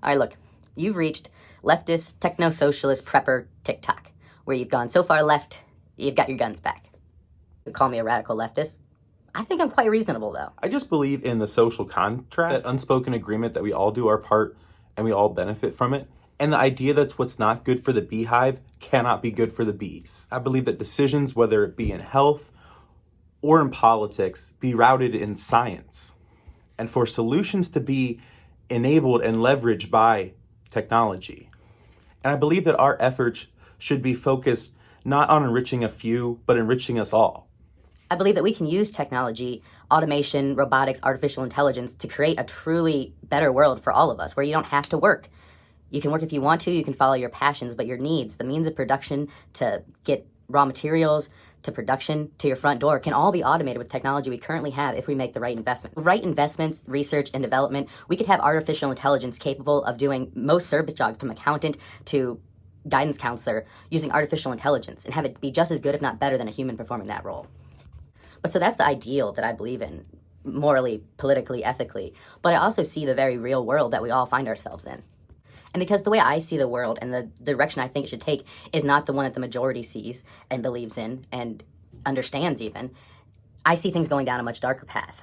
All right, look, you've reached leftist, techno-socialist, prepper TikTok, where you've gone so far left, you've got your guns back. You call me a radical leftist? I think I'm quite reasonable, though. I just believe in the social contract, that unspoken agreement that we all do our part and we all benefit from it. And the idea that what's not good for the beehive cannot be good for the bees. I believe that decisions, whether it be in health or in politics, be routed in science. And for solutions to be enabled and leveraged by technology. And I believe that our efforts should be focused not on enriching a few, but enriching us all. I believe that we can use technology, automation, robotics, artificial intelligence to create a truly better world for all of us, where you don't have to work. You can work if you want to, you can follow your passions, but your needs, the means of production to get raw materials, to production, to your front door, can all be automated with technology we currently have if we make the right investment. Right investments, research, and development, we could have artificial intelligence capable of doing most service jobs, from accountant to guidance counselor, using artificial intelligence, and have it be just as good, if not better, than a human performing that role. But so that's the ideal that I believe in, morally, politically, ethically. But I also see the very real world that we all find ourselves in. And because the way I see the world and the direction I think it should take is not the one that the majority sees and believes in and understands even, I see things going down a much darker path.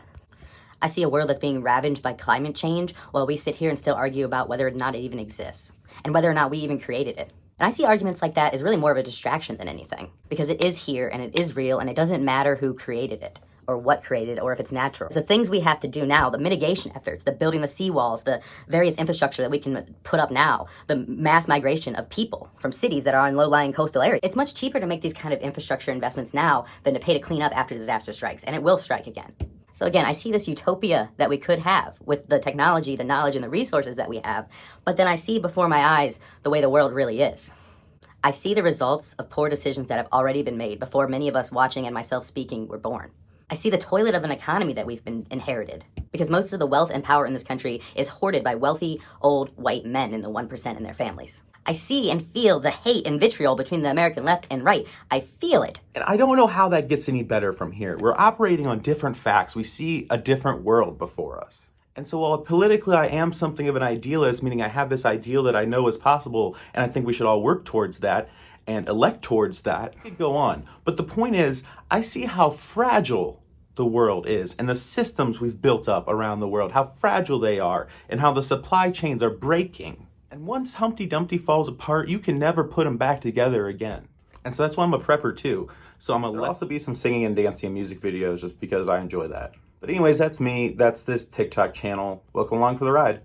I see a world that's being ravaged by climate change while we sit here and still argue about whether or not it even exists and whether or not we even created it. And I see arguments like that as really more of a distraction than anything, because it is here and it is real and it doesn't matter who created it or what created it or if it's natural. The things we have to do now, the mitigation efforts, the building the seawalls, the various infrastructure that we can put up now, the mass migration of people from cities that are in low-lying coastal areas. It's much cheaper to make these kind of infrastructure investments now than to pay to clean up after disaster strikes, and it will strike again. So again, I see this utopia that we could have with the technology, the knowledge, and the resources that we have, but then I see before my eyes the way the world really is. I see the results of poor decisions that have already been made before many of us watching and myself speaking were born. I see the toilet of an economy that we've been inherited, because most of the wealth and power in this country is hoarded by wealthy, old, white men in the 1% and their families. I see and feel the hate and vitriol between the American left and right. I feel it. And I don't know how that gets any better from here. We're operating on different facts. We see a different world before us. And so while politically I am something of an idealist, meaning I have this ideal that I know is possible, and I think we should all work towards that and elect towards that, it could go on. But the point is, I see how fragile the world is and the systems we've built up around the world, how fragile they are and how the supply chains are breaking. And once Humpty Dumpty falls apart, you can never put them back together again. And so that's why I'm a prepper too. So there'll also be some singing and dancing and music videos just because I enjoy that. But anyways, that's me. That's this TikTok channel. Welcome along for the ride.